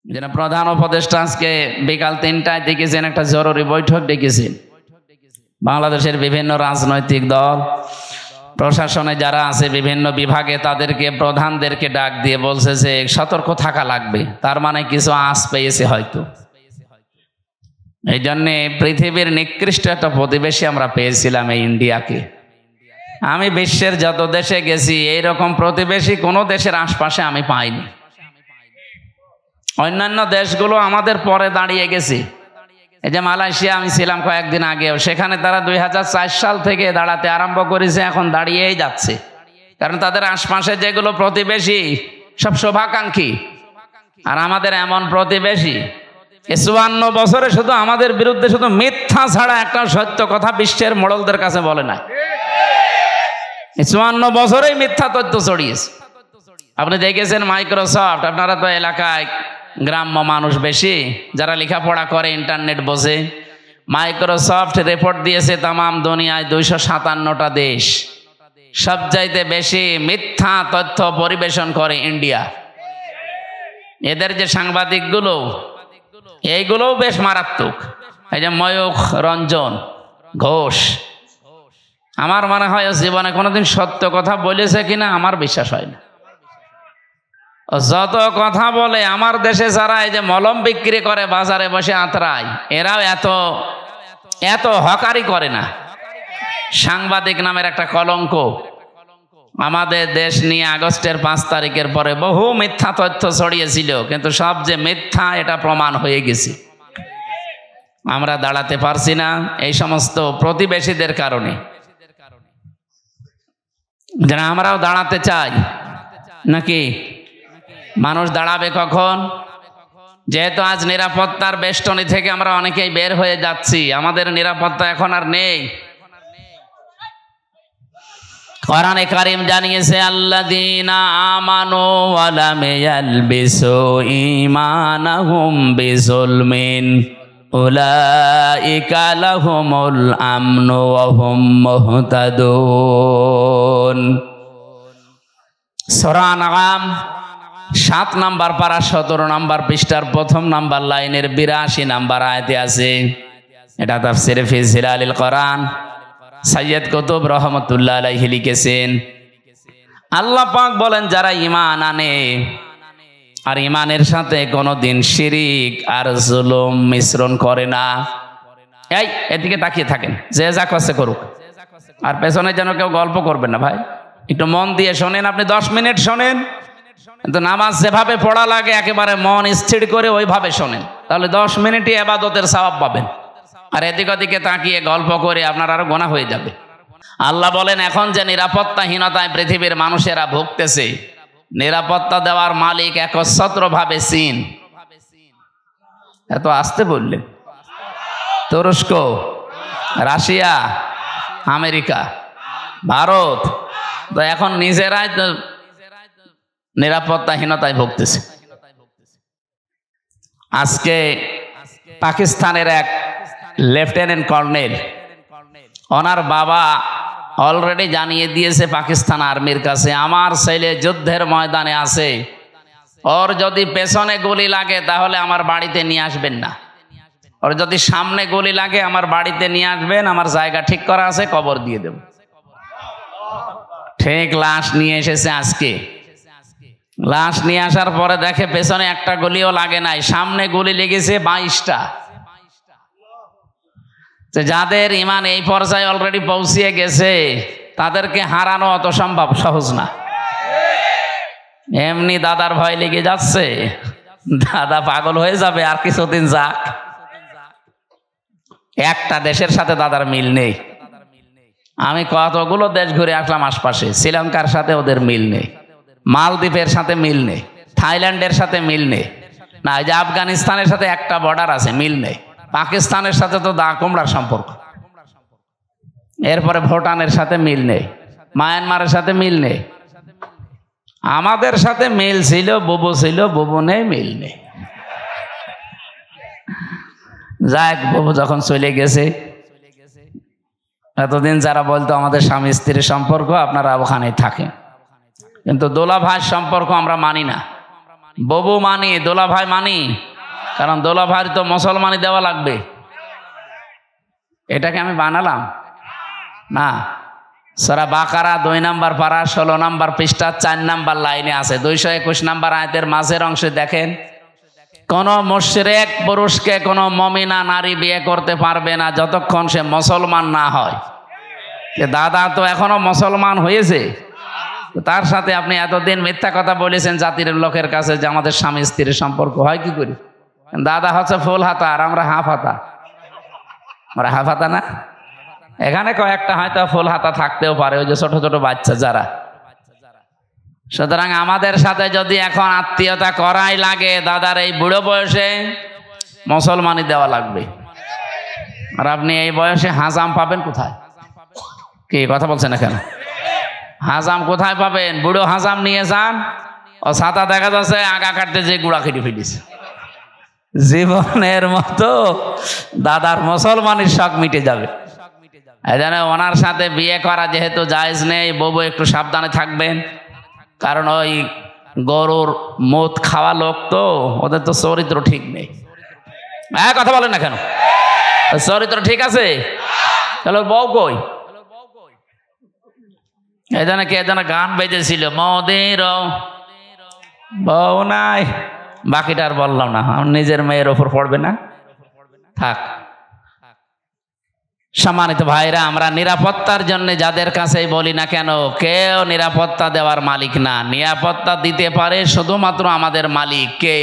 যেন প্রধান উপদেষ্টা আজকে বিকাল 3টায় ডেকেছেন, একটা জরুরি বৈঠক ডেকেছেন। বাংলাদেশের বিভিন্ন রাজনৈতিক দল, প্রশাসনে যারা আছে বিভিন্ন বিভাগে, তাদেরকে প্রধানদেরকে ডাক দিয়ে বলছে যে সতর্ক থাকা লাগবে। তার মানে কিছু আঁচ পেয়েছে হয়তো। এই জন্যে পৃথিবীর নিকৃষ্ট একটা প্রতিবেশী আমরা পেয়েছিলাম এই ইন্ডিয়াকে। আমি বিশ্বের যত দেশে গেছি এইরকম প্রতিবেশী কোনো দেশের আশপাশে আমি পাইনি। অন্যান্য দেশগুলো আমাদের পরে দাঁড়িয়ে গেছে। এই যে মালয়েশিয়া আমি ছিলাম কয়েকদিন আগেও, সেখানে তারা 2004 সাল থেকে দাঁড়াতে আরম্ভ করেছে, এখন দাঁড়িয়েই যাচ্ছে। কারণ তাদের আশপাশে যেগুলো প্রতিবেশী সব শুভাকাঙ্ক্ষী, আর আমাদের এমন প্রতিবেশী 54 বছরে শুধু আমাদের বিরুদ্ধে শুধু মিথ্যা ছাড়া একটা সত্য কথা বিশ্বের মোড়লদের কাছে বলে না। 54 বছরেই মিথ্যা তথ্য ছড়িয়েছে। আপনি দেখেছেন মাইক্রোসফট, আপনারা তো এলাকায় গ্রাম্য মানুষ বেশি, যারা লেখাপড়া করে ইন্টারনেট বোঝে, মাইক্রোসফট রিপোর্ট দিয়েছে তামাম দুনিয়ায় 257টা দেশ সবচাইতে বেশি মিথ্যা তথ্য পরিবেশন করে ইন্ডিয়া। এদের যে সাংবাদিকগুলো, এইগুলোও বেশ মারাত্মক। এই যে ময়ূখ রঞ্জন ঘোষ, আমার মনে হয় জীবনে কোনোদিন সত্য কথা বলেছে কিনা আমার বিশ্বাস হয় না। যত কথা বলে, আমার দেশে যারা এই যে মলম বিক্রি করে বাজারে বসে আঁতরায়, এরাও এত এত হকারি করে না। সাংবাদিক নামের একটা কলঙ্ক আমাদের দেশ নিয়ে আগস্টের 5 তারিখের পরে বহু মিথ্যা তথ্য ছড়িয়েছিল, কিন্তু সব যে মিথ্যা এটা প্রমাণ হয়ে গেছে। আমরা দাঁড়াতে পারছি না এই সমস্ত প্রতিবেশীদের কারণে। যারা আমরাও দাঁড়াতে চাই নাকি? মানুষ দাঁড়াবে কখন? যেহেতু আজ নিরাপত্তার বেষ্টনী থেকে আমরা অনেকেই বের হয়ে যাচ্ছি, আমাদের নিরাপত্তা এখন আর নেই। কোরআনে কারীম জানিয়েছে, আল্লাযীনা আমানু ওয়া লাম ইয়ালবিসু ঈমানাহুম বিযুলমিন উলাইকা লাহুমুল আমনু ওয়া হুম মুহতাদুন। সূরা আনআম 7 নম্বর পারা 17 নম্বর পৃষ্ঠার 1ম নম্বর লাইনের 82 নম্বর আয়াতে আছে। এটা তাফসীরে ফি জিলালিল কোরআন সৈয়দ কুতুব রহমতুল্লাহ আলাইহি লিখেছেন। আল্লাহ পাক বলেন, যারা ঈমান আনে আর ঈমানের সাথে কোনোদিন শিরিক আর জুলুম মিশ্রণ করে না। এই এদিকে তাকিয়ে থাকেন, যে যা করছে করুক, আর পেছনে যেন কেউ গল্প করবেন না ভাই। একটু মন দিয়ে শোনেন। আপনি 10 মিনিট শোনেন, কিন্তু নামাজ যেভাবে পড়া লাগে একেবারে মন স্থির করে ওইভাবে শোনেন, তাহলে 10 মিনিটই ইবাদতের সওয়াব পাবেন। আর এদিক ওদিকে তাকিয়ে গল্প করে আপনার আরো গুনাহ হয়ে যাবে। আল্লাহ বলেন, এখন যে নিরাপত্তাহীনতায় পৃথিবীর মানুষেরা ভুগতেছে, নিরাপত্তা দেওয়ার মালিক একচ্ছত্রভাবে চীন। এত আসতে বললেন? তুরস্ক, রাশিয়া, আমেরিকা, ভারত তো এখন নিজেরাই তো নিরাপত্তাহীনতায় ভুগতেছে। আজকে পাকিস্তানের এক লেফটেন্যান্ট কর্নেল, ওনার বাবা অলরেডি জানিয়ে দিয়েছে পাকিস্তান আর্মির কাছে, আমার ছেলে যুদ্ধের ময়দানে আছে, ওর যদি পেছনে গুলি লাগে তাহলে আমার বাড়িতে নিয়ে আসবেন না, ওর যদি সামনে গুলি লাগে আমার বাড়িতে নিয়ে আসবেন, আমার জায়গা ঠিক করা আছে, কবর দিয়ে দেব। ঠিক লাশ নিয়ে এসেছে আজকে। লাশ নিয়ে আসার পরে দেখে পেছনে একটা গুলিও লাগে নাই, সামনে গুলি লেগেছে 22টা। যাদের ঈমান এই পর্যায়ে অলরেডি পৌঁছিয়ে গেছে তাদেরকে হারানো অত সম্ভব সহজ না। এমনি দাদার ভয় লেগে যাচ্ছে, দাদা পাগল হয়ে যাবে আর কিছুদিন যাক। একটা দেশের সাথে দাদার মিল নেই। আমি কতগুলো দেশ ঘুরে আসলাম আশপাশে, শ্রীলঙ্কার সাথে ওদের মিল নেই, মালদ্বীপের সাথে মিল নেই, থাইল্যান্ডের সাথে মিল নেই, না এই যে আফগানিস্তানের সাথে একটা বর্ডার আছে, মিল নেই। পাকিস্তানের সাথে তো দা কুমড়ার সম্পর্ক, এরপরে ভুটানের সাথে মিল নেই, মায়ানমারের সাথে মিল নেই। আমাদের সাথে মিল ছিল, বুবু ছিল, বুবু নেই, মিল নেই। যাক, বুবু যখন চলে গেছে, এতদিন যারা বলতো আমাদের স্বামী স্ত্রীর সম্পর্ক, আপনারা ওখানেই থাকেন, কিন্তু দোলা ভাইয়ের সম্পর্ক আমরা মানি না। ববু মানি, দোলা ভাই মানি, কারণ দোলা ভাই তো মুসলমানি দেওয়া লাগবে। এটাকে আমি বানালাম না। সূরা বাকারা 2 নম্বর পারা 16 নম্বর পৃষ্ঠা 4 নম্বর লাইনে আছে। 221 নম্বর আয়াতের মাঝের অংশে দেখেন, কোন মুশরিক পুরুষকে কোন মুমিনা নারী বিয়ে করতে পারবে না যতক্ষণ সে মুসলমান না হয়। দাদা তো এখনো মুসলমান হয়েছে, তার সাথে আপনি এতদিন মিথ্যা কথা বলেছেন জাতির লোকের কাছে যে আমাদের স্বামী স্ত্রীর সম্পর্ক হয় কি করি। দাদা হচ্ছে ফুল হাতা আর আমরা হাফ হাতা। আমরা হাফ হাতা না, এখানে কয়েকটা হয়তো ফুল হাতা থাকতেও পারে, ওই যে ছোট ছোট বাচ্চা যারা। সুতরাং আমাদের সাথে যদি এখন আত্মীয়তা করাই লাগে, দাদার এই বুড়ো বয়সে মুসলমানি দেওয়া লাগবে। আর আপনি এই বয়সে হাজাম পাবেন কোথায়? কি কথা বলছেন এখানে? হাজাম কোথায় পাবেন? বুড়ো হাজাম নিয়ে যান, ও ছাতা দেখা যাচ্ছে আগা কাটতে যে গুড়া কেটে ফেলিছে। জীবনের মতো দাদার মুসলমানের শখ মিটে যাবে। এই জন্য ওনার সাথে বিয়ে করা যেহেতু জায়েজ নেই, বউ একটু সাবধানে থাকবেন, কারণ ওই গরুর মদ খাওয়া লোক তো, ওদের তো চরিত্র ঠিক নেই। হ্যাঁ কথা বলেন না কেন? চরিত্র ঠিক আছে? তাহলে বউ কই? এই জন্য কে যেন গান বেজেছিল, মদের বউ নাই, বাকিটা আর বললাম না, নিজের মেয়ের ওপর পড়বে না, থাক। সম্মানিত ভাইরা, আমরা নিরাপত্তার জন্য যাদের কাছেই বলি না কেন, কেউ নিরাপত্তা দেওয়ার মালিক না। নিরাপত্তা দিতে পারে শুধুমাত্র আমাদের মালিক কে?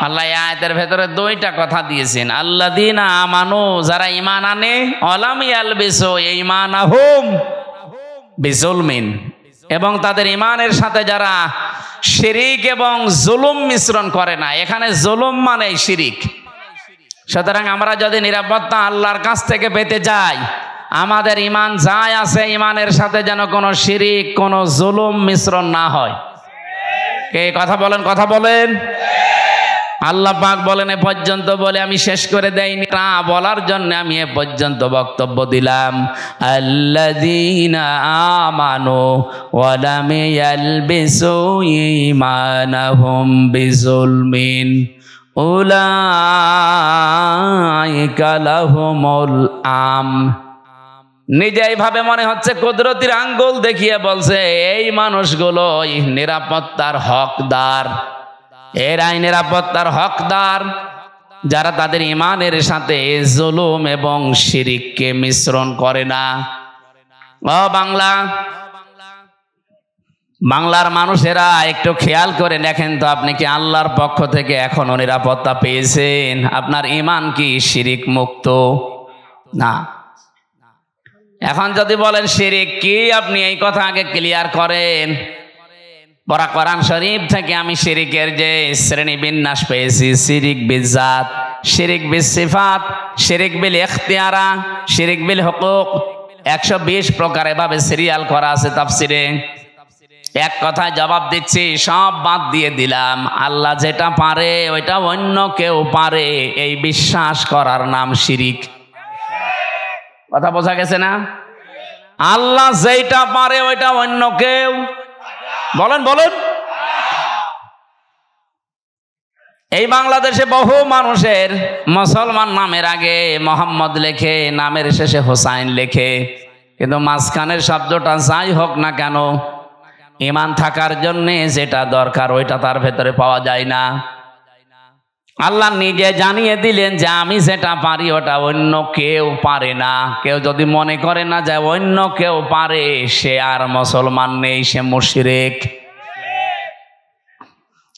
আল্লাহ আয়াতের ভেতরে 2টা কথা দিয়েছেন, আল্লাযীনা আমানু, যারা ঈমান আনে, ওয়ালাম ইয়ালবিসু ঈমানাহুম বিজুলমিন, এবং তাদের ঈমানের সাথে যারা শিরিক এবং জুলুম মিশ্রণ করে না। এখানে জুলুম মানে শিরিক। সুতরাং আমরা যদি নিরাপত্তা আল্লাহর কাছ থেকে পেতে যাই, আমাদের ঈমান যাই আছে, ঈমানের সাথে যেন কোনো শিরিক, কোনো জুলুম মিশ্রণ না হয়। কে কথা বলেন? কথা বলেন। আল্লাহ পাক বলেন, এ পর্যন্ত বলে আমি শেষ করে দেইনি, তা বলার জন্য আমি এ পর্যন্ত বক্তব্য দিলাম। আল্লাযীনা আমানু ওয়া লাম ইয়ালবিসু ঈমানাহুম বিজুলমিন উলাইকা লাহুমুল আমন। নিজে এইভাবে মনে হচ্ছে কুদরতির আঙ্গুল দেখিয়ে বলছে, এই মানুষগুলোই নিরাপত্তার হকদার। এরাই নিরাপত্তার হকদার যারা তাদের ঈমানের সাথে জুলুম এবং শিরিককে মিশ্রণ করে না। ও বাংলার মানুষেরা একটু খেয়াল করে দেখেন তো, আপনি কি আল্লাহর পক্ষ থেকে এখনো নিরাপত্তা পেয়েছেন? আপনার ঈমান কি শিরিক মুক্ত? না। এখন যদি বলেন শিরিক কি, আপনি এই কথা আগে ক্লিয়ার করেন। পরা কোরআন শরীফ থেকে আমি শিরিকের যে শ্রেণী বিন্যাস পেয়েছি, শিরিক বিজাত, শিরিক বিল সিফাত, শিরিক বিল ইখতিয়ারা, শিরিক বিল হুকুক, 120 প্রকার এভাবে সিরিয়াল করা আছে তাফসিরে। এক কথায় জবাব দিচ্ছি, সব বাদ দিয়ে দিলাম। আল্লাহ যেটা পারে ওইটা অন্য কেউ পারে, এই বিশ্বাস করার নাম শিরিক। কথা বোঝা গেছে না? আল্লাহ যেটা পারে ওইটা অন্য কেউ, বলেন বলেন। এই বাংলাদেশে বহু মানুষের মুসলমান নামের আগে মোহাম্মদ লেখে, নামের শেষে হোসাইন লেখে, কিন্তু মাঝখানের শব্দটা যাই হোক না কেন, ঈমান থাকার জন্যে যেটা দরকার ওইটা তার ভেতরে পাওয়া যায় না। আল্লাহ নিজে জানিয়ে দিলেন যে আমি যেটা পারি ওটা অন্য কেউ পারে না। কেউ যদি মনে করে না যে অন্য কেউ পারে, সে আর মুসলমান নেই, সে মুশরিক।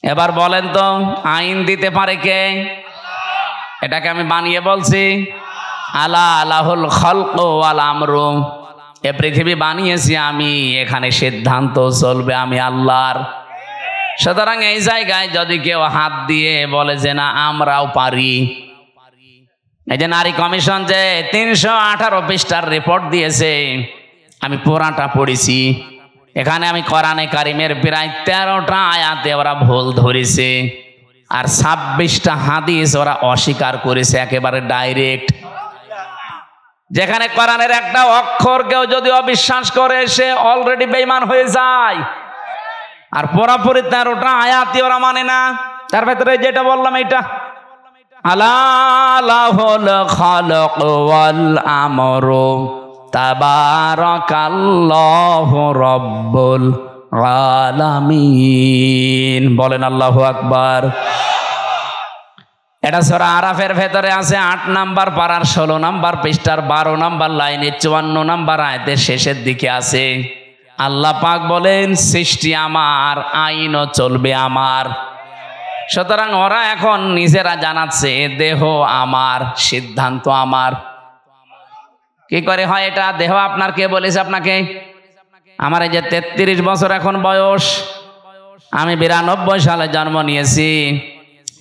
এবার বলেন তো, আইন দিতে পারে কে? এটাকে আমি বানিয়ে বলছি, আলা আলাহুল খালকু ওয়াল আমরু। এ পৃথিবী বানিয়েছি আমি, এখানে সিদ্ধান্ত চলবে আমি আল্লাহর। সুতরাং এই জায়গায় যদি কেউ হাত দিয়ে বলে যে না আমরাও পারি, এই যে নারী কমিশন যে 318 পৃষ্ঠার রিপোর্ট দিয়েছে, আমি পুরাটা পড়েছি। এখানে আমি কোরআনে কারিমের প্রায় 13টা আয়াতে ওরা ভুল ধরেছে, আর 26টা হাদিস ওরা অস্বীকার করেছে একেবারে ডাইরেক্ট। যেখানে কোরআনের একটা অক্ষর কেউ যদি অবিশ্বাস করে, সে অলরেডি বেঈমান হয়ে যায়। আর পুরাপুরি 13টা আয়াতই ওরা মানে না। তার ভেতরে যেটা বললাম এটা, আলা লাহুল খালাক ওয়াল আমরু তাবারাকাল্লাহু রাব্বুল আলামিন। বলেন আল্লাহু আকবার। এটা সূরা আরাফের ভেতরে আছে 8 নাম্বার পারার 16 নাম্বার পৃষ্ঠার 12 নাম্বার লাইনের 54 নাম্বার আয়াতের শেষের দিকে আছে। আল্লাহ পাক বলেন সৃষ্টি আমার, আইনও চলবে আমার। সুতরাং ওরা এখন নিজেরা জানাচ্ছে দেহ আমার, সিদ্ধান্ত আমার। কি করে হয় এটা? দেহ আপনার কে বলেছে আপনাকে? আমার এই যে 33 বছর এখন বয়স, আমি 92 সালে জন্ম নিয়েছি।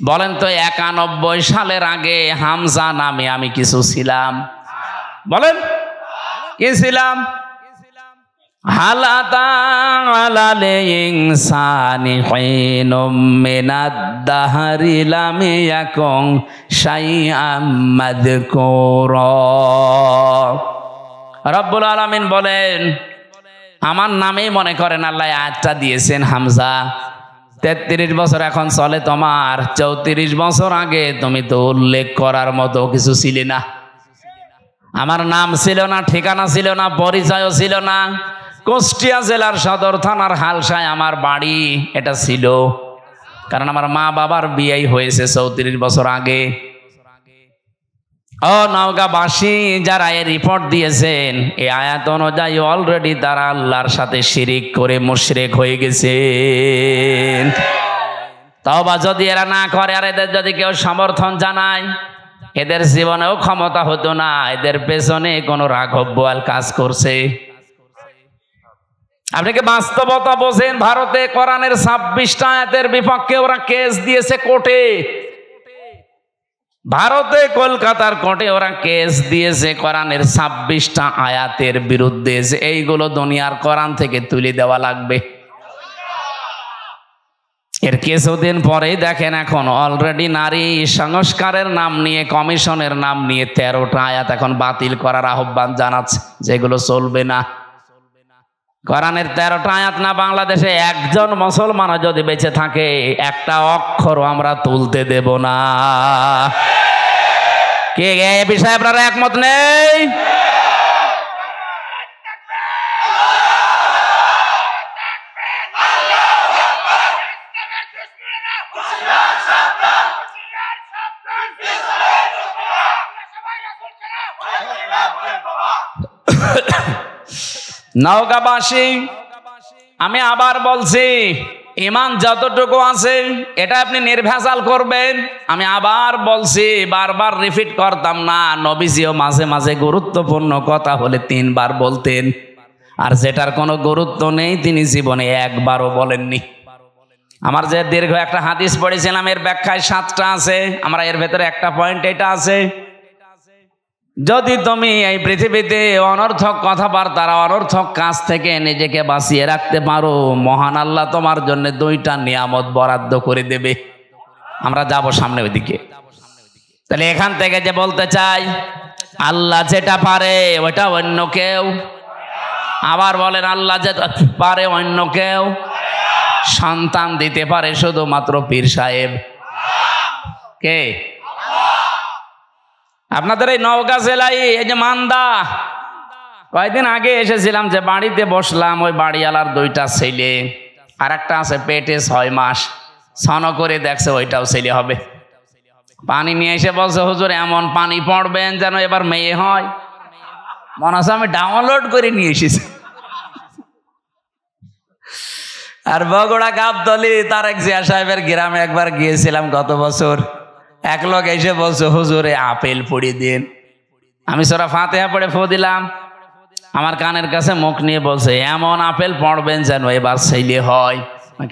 বলেন তো 91 সালের আগে হামজা নামে আমি কিছু ছিলাম? বলেন কি ছিলাম? হাল আতা আলাল ইনসানি হিনুম মিনাদ দাহরি লাম ইয়াকুন শাইআম মাযকুরা। রব্বুল আলামিন বলেন আমার নামেই মনে করেন আল্লাহ আয়াতটা দিয়েছেন হামজা। 33 বছর এখন চলে তোমার, 34 বছর আগে তুমি তো উল্লেখ করার মতো কিছু ছিলে না। আমার নাম ছিল না, ঠিকানা ছিল না, পরিচয়ও ছিল না। কুষ্টিয়া জেলার সদর থানার হালসায় আমার বাড়ি, এটা ছিল। কারণ আমার মা বাবার বিয়ে হয়েছে 34 বছর আগে। ও নওগাঁবাসী যারা এই রিপোর্ট দিয়েছেন, এই আয়াত অনুযায়ী অলরেডি তারা আল্লাহর সাথে শিরিক করে মুশরিক হয়ে গেছেন। তওবা যদি এরা না করে আর এদের যদি কেউ সমর্থন জানায়, এদের জীবনেও ক্ষমতা হতো না। এদের পেছনে কোনো রাঘব বোয়াল কাজ করছে। আপনি কি বাস্তবতা বোঝেন? ভারতে কোরআনের 26টা আয়াতের বিপক্ষে ওরা কেস দিয়েছে কোর্টে। ভারতে কলকাতার কোর্টে ওরা কেস দিয়েছে কোরআনের 26টা আয়াতের বিরুদ্ধে, যে এইগুলো দুনিয়ার কোরআন থেকে তুলে দেওয়া লাগবে। এর কিছুদিন পরেই দেখেন এখন অলরেডি নারী সংস্কারের নাম নিয়ে, কমিশনের নাম নিয়ে 13টা আয়াত এখন বাতিল করার আহ্বান জানাচ্ছে, যেগুলো চলবে না। কোরআনের 13টা আয়াত না বাংলাদেশে একজন মুসলমান যদি বেঁচে থাকে, একটা অক্ষরও আমরা তুলতে দেব না। কে এই বিষয়ে আপনারা একমত নেই? নওগাঁবাসী, আমি আবার বলছি, ঈমান যতটুকু আছে এটা আপনি নির্ভেজাল করবেন। আমি আবার বলছি, বারবার রিপিট করতাম না। নবীজিও মাঝে মাঝে গুরুত্বপূর্ণ কথা হলে 3 বার বলতেন, আর যেটার কোনো গুরুত্ব নেই তিনি জীবনে একবারও বলেননি। আমার যে দীর্ঘ একটা হাদিস পড়েছিলাম, এর ব্যাখ্যায় 7টা আছে। আমরা এর ভেতরে একটা পয়েন্ট এটা আছে, যদি তুমি এই পৃথিবীতে অনর্থক কথাবার্তা, অনর্থক কাজ থেকে নিজেকে বাঁচিয়ে রাখতে পারো, মহান আল্লাহ তোমার জন্য 2টা নিয়ামত বরাদ্দ করে দেবে। আমরা যাব সামনে ওইদিকে। তাহলে এখান থেকে যে বলতে চাই, আল্লাহ যেটা পারে ওটা অন্য কেউ। আবার বলেন, আল্লাহ যেটা পারে অন্য কেউ। সন্তান দিতে পারে শুধুমাত্র পীর সাহেব। কে? আপনাদের এই নওগাঁ জেলায় এই যে মান্দা, কয়েকদিন আগে এসেছিলাম, যে বাড়িতে বসলাম, ওই বাড়িওয়ালার 2টা ছেলে, আর একটা আছে পেটে 6 মাস, ছন করে দেখছে ওইটাও ছেলে হবে। পানি নিয়ে এসে বলছে, হুজুর এমন পানি পড়বেন যেন এবার মেয়ে হয়। মনে হচ্ছে আমি ডাউনলোড করে নিয়ে এসেছি। আর বগুড়া গাবতলী তারেক জিয়া সাহেবের গ্রামে একবার গিয়েছিলাম গত বছর। এক লোক এসে বলছে, হুজুরে আপেল পড়িয়ে দিন। আমি সূরা ফাতিহা পড়ে ফু দিলাম। আমার কানের কাছে মুখ নিয়ে বলছে, এমন আপেল পড়বেন যেন এবার ছেলে হয়।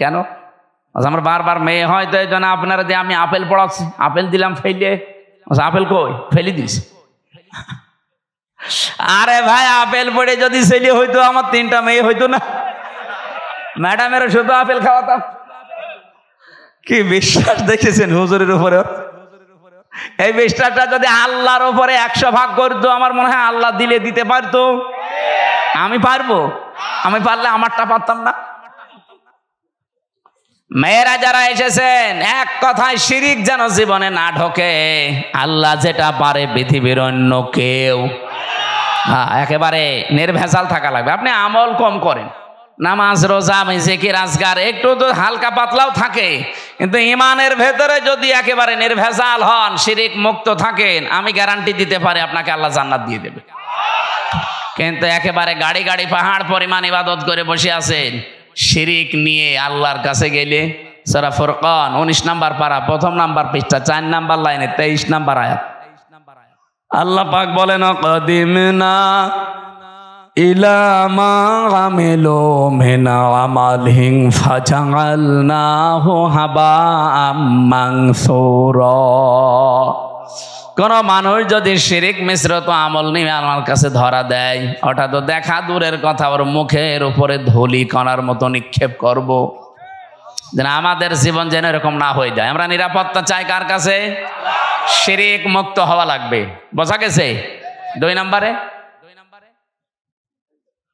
কেন? আমার বারবার মেয়ে হয়, তো এই জন্য আপনারা দিয়ে আমি আপেল পড়াচ্ছি। আপেল দিলাম ফেলে। আপেল কই? ফেলে দিস। আরে ভাই, আপেল পড়ে যদি ছেলে হইতো, আমার 3টা মেয়ে হইতো না? ম্যাডামের শুধু আপেল খাওয়াতাম। কি বিশ্বাস দেখেছেন হুজুরের উপরে? এই বিশ্বাসটা যদি আল্লাহর উপরে 100 ভাগ করতো, আমার মনে হয় আল্লাহ দিলে দিতে পারতো। আমি পারবো? আমি পারলে আমারটা পারতাম না? মেয়েরা যারা এসেছেন, এক কথায় শিরিক যেন জীবনে না ঢোকে। আল্লাহ যেটা পারে পৃথিবীর অন্য কেউ। একেবারে নির্ভেজাল থাকা লাগবে। আপনি আমল কম করেন, নামাজ রোজা জিকির আজকার একটু তো হালকা পাতলাও থাকে, কিন্তু ইমানের ভেতরে যদি একেবারে নির্ভেজাল হন, শিরিক মুক্ত থাকেন, আমি গ্যারান্টি দিতে পারি আপনাকে আল্লাহ জান্নাত দিয়ে দেবে। কিন্তু একেবারে গাড়ি গাড়ি পাহাড় পরিমাণ ইবাদত করে বসে আছেন, শিরিক নিয়ে আল্লাহর কাছে গেলে, সূরা ফুরকান 19 নম্বর পারা 1 নম্বর পৃষ্ঠা 4 নম্বর লাইনে 23 নম্বর আয়াত, আল্লাহ পাক বলেন, কাদিমনা ইলা মা আমিলু মিন আমালিন ফাজাআলনাহু হাবাআম মানসুরা। কোন মানুষ যদি শিরিক মিশ্রিত আমল নিয়ে আমার কাছে ধরা দেয়, ওটা তো দেখা দূরের কথা, ওর মুখের উপরে ধুলি কণার মতো নিক্ষেপ করব। যেন আমাদের জীবন যেন এরকম না হয়ে যায়। আমরা নিরাপত্তা চাই কার কাছে? শিরিক মুক্ত হওয়া লাগবে। বোঝা গেছে? 2 নম্বরে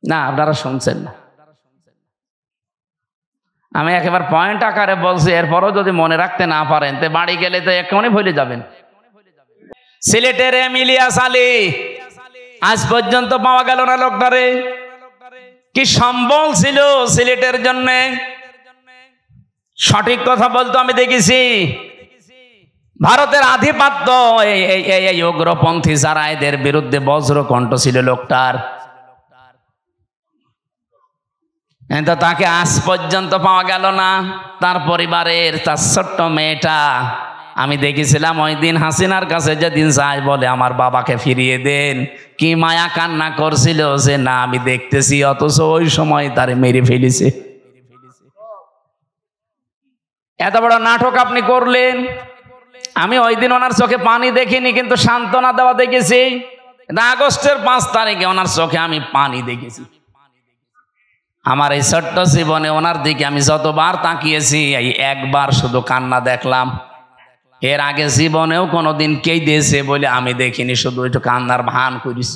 না, আপনারা শুনছেন না, আমি একেবারে পয়েন্ট আকারে বলছি, এরপরও যদি মনে রাখতে না পারেন তো বাড়ি গেলে তো এখনই ভুলে যাবেন। সিলেটের ইলিয়াস আলী আজ পর্যন্ত পাওয়া গেল না। লোকটারে কি সম্বল ছিল সিলেটের জন্য, সঠিক কথা বলতো আমি দেখেছি। ভারতের আধিপত্য এই উগ্রপন্থী যারা, এদের বিরুদ্ধে বজ্রকণ্ঠ ছিল লোকটার, কিন্তু তাকে আজ পর্যন্ত পাওয়া গেল না। তার পরিবারের তার ছোট্ট মেয়েটা আমি দেখেছিলাম ওই দিন হাসিনার কাছে যেদিন যায়, বলে আমার বাবাকে ফিরিয়ে দেন, কি মায়া কান্না করছিল যে না আমি দেখতেছি, অথচ ওই সময় তারে মেরে ফেলেছে। এত বড় নাটক আপনি করলেন। আমি ওই দিন ওনার চোখে পানি দেখিনি, কিন্তু সান্ত্বনা দেওয়া দেখেছি। আগস্টের 5 তারিখে ওনার চোখে আমি পানি দেখেছি। আমার এই ছোট্ট জীবনে ওনার দিকে আমি যতবার তাকিয়েছি, এই একবার শুধু কান্না দেখলাম। এর আগে জীবনেও কোনোদিন কে দিয়েছে বলে আমি দেখিনি, শুধু একটু কান্নার ভান করিস।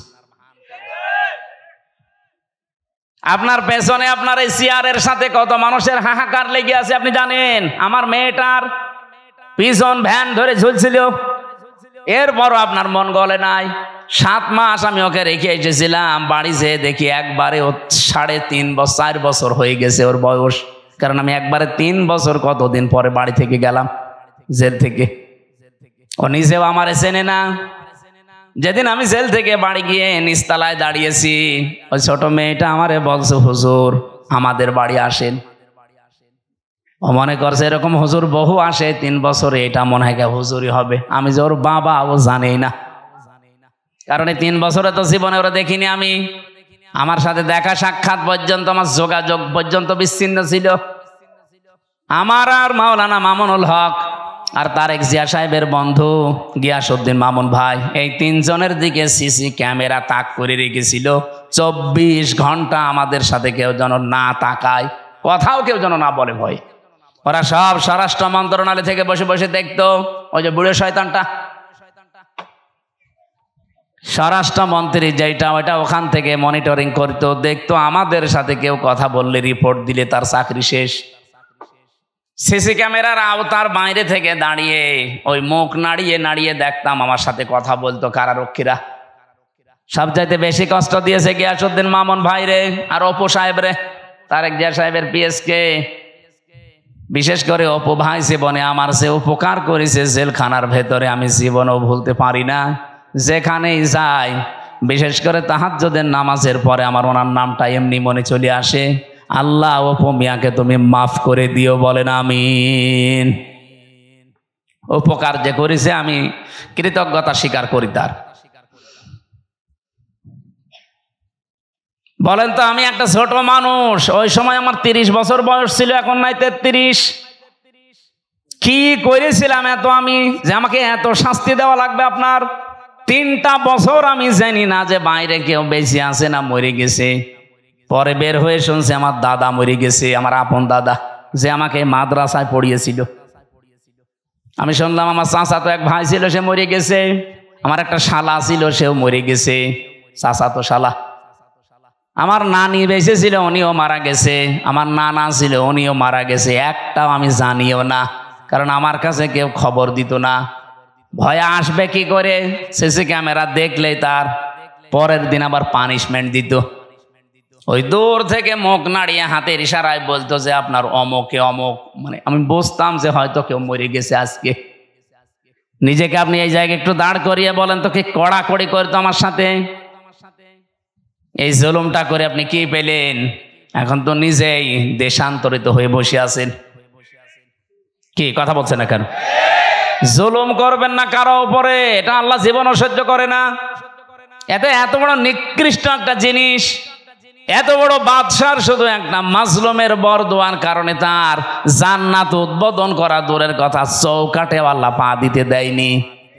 আপনার পেছনে আপনার এই চেয়ারের সাথে কত মানুষের হাহাকার লেগে আছে আপনি জানেন? আমার মেয়েটার পিছন ভ্যান ধরে ঝুলছিল, এরপরও আপনার মন গলে নাই। 7 মাস আমি ওকে রেখে এসেছিলাম, বাড়ি যেয়ে দেখি একবারে ও 3.5 বছর হয়ে গেছে ওর বয়স। কারণ আমি একবারে 3 বছর কতদিন পরে বাড়ি থেকে গেলাম জেল থেকে। ও নিজেও আমারে চেনে না। যেদিন আমি জেল থেকে বাড়ি গিয়ে নিচতলায় দাঁড়িয়েছি, ওই ছোট মেয়েটা আমারে বলছে, হুজুর আমাদের বাড়ি আসেন। ও মনে করছে এরকম হুজুর বহু আসে, 3 বছরে এটা মনে হয় হুজুরই হবে। আমি যে ওর বাবা ও জানেই না, কারণ এই 3 বছরে তো জীবনে ওরা দেখিনি আমি। আমার সাথে দেখা সাক্ষাৎ পর্যন্ত, আমার যোগাযোগ পর্যন্ত বিচ্ছিন্ন ছিল। আমার আর মাওলানা মামুনুল হক আর তারেক জিয়া সাহেবের বন্ধু গিয়াসউদ্দিন মামুন ভাই, এই 3 জনের দিকে সিসি ক্যামেরা তাক করে রেখেছিল। 24 ঘন্টা আমাদের সাথে কেউ যেন না তাকায়, কথাও কেউ যেন না বলে ভয়। ওরা সব স্বরাষ্ট্র মন্ত্রণালয় থেকে বসে বসে দেখতো। ওই যে বুড়ো শয়তানটা স্বরাষ্ট্রমন্ত্রী যেটা, ওইটা ওখান থেকে মনিটরিং করতো, দেখতো আমাদের সাথে কেউ কথা বললে, রিপোর্ট দিলে তার চাকরি শেষ। সিসি ক্যামেরার আওতার বাইরে থেকে দাঁড়িয়ে ওই মুখ নাড়িয়ে নাড়িয়ে দেখতাম আমার সাথে কথা বলতো কারারক্ষীরা। সবচাইতে বেশি কষ্ট দিয়েছে গিয়াসউদ্দিন মামুন ভাই রে, আর অপু সাহেব রে, তারেক জিয়া সাহেবের পিএসকে। বিশেষ করে অপু ভাই জীবনে আমার যে উপকার করেছে জেলখানার ভেতরে, আমি জীবনেও ভুলতে পারি না। যেখানেই যাই, বিশেষ করে তাহাজ্জুদের নামাজের পরে আমার ওনার নামটা এমনি মনে চলে আসে, আল্লাহ অপু মিয়াকে তুমি মাফ করে দিও, বলেন আমিন। উপকার যে করেছে আমি কৃতজ্ঞতা স্বীকার করি তার। বলেন তো, আমি একটা ছোট মানুষ, ওই সময় আমার 30 বছর বয়স ছিল, এখন নাই 33। কি করেছিলাম এত আমি, যে আমাকে এত শাস্তি দেওয়া লাগবে আপনার? 3টা বছর আমি জানি না যে বাইরে কেউ বেঁচে আছে না মরে গেছে। পরে বের হয়ে শুনছি আমার দাদা মরে গেছে, আমার আপন দাদা, যে আমাকে মাদ্রাসায় পড়িয়েছিল। আমি শুনলাম আমার চাচাতো এক ভাই ছিল, সে মরে গেছে। আমার একটা শালা ছিল, সেও মরে গেছে, চাচাতো শালা। আমার নানি বেঁচে ছিল, উনিও মারা গেছে, আমার নানা ছিল, উনিও মারা গেছে, একটাও আমি জানিও না, কারণ আমার কাছে কেউ খবর দিত না। ভয়ে আসবে কি করে? সিসি ক্যামেরা দেখলেই তার পরের দিন আবার পানিশমেন্ট দিত। ওই দূর থেকে মুখ নাড়িয়ে হাতের ইশারায় বলতো যে আপনার অমুকে অমুক, মানে আমি বুঝতাম যে হয়তো কেউ মরে গেছে আজকে। নিজেকে আপনি এই জায়গায় একটু দাঁড় করিয়ে বলেন তো, কি কড়াকড়ি করতো আমার সাথে। এই জুলুমটা করে আপনি কি পেলেন? এখন তো নিজেই দেশান্তরিত হয়ে বসে আছেন। কি কথা বলছেন না কেন? জুলুম করবেন না কারো উপরে, এটা আল্লাহ জীবনও সহ্য করে না। এত বড় নিকৃষ্ট একটা জিনিস, এত বড় বাদশার শুধু একটা মাজলুমের বরদোয়ার কারণে তার জান্নাত উদ্বোধন করা দূরের কথা, চৌকাঠে আল্লাহ পা দিতে দেয়নি।